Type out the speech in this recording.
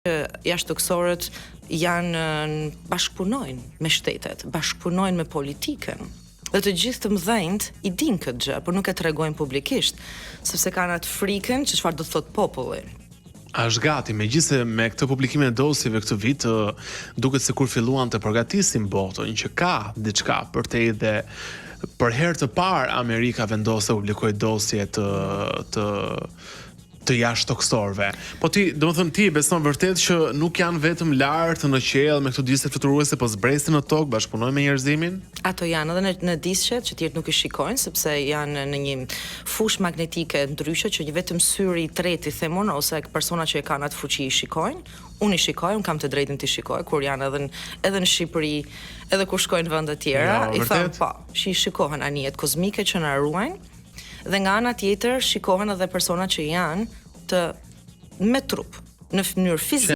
jashtëtokësorët janë bashkëpunojnë me shtetet, bashkëpunojnë me politikën. Dhe të gjithë të mëdhenjt i dinë këtë gjë, por nuk e tregojnë publikisht, sepse kanë atë frikën që çfarë do të thotë populli. Është gati, megjithëse me këtë publikimin e dosjeve këtë vit, duket se kur filluan të përgatisin botën, që ka diçka për te dhe për herë të parë Amerika vendos të publikojë dosje të jashtëtokësorëve. Po ti, domethënë ti beson vërtet që nuk janë vetëm lart në qiell me këto disë fluturuese, po zbresin në tokë, bashkëpunojnë me njerëzimin? Ato janë edhe në disqet që tjerët nuk i shikojnë, sepse janë në një fushë magnetike ndryshe që vetëm syri i treti themon ose persona që e kanë atë fuqi i shikojnë. Unë i shikoj, unë kam të drejtën të shikoj, kur janë edhe në Shqipëri, edhe kur shkojnë në vende të tjera, i thonë po, që i shikohen anijet kozmike që na ruajnë. Dhe nga ana tjetër shikohen edhe persona që janë me trup, në mënyrë fizike.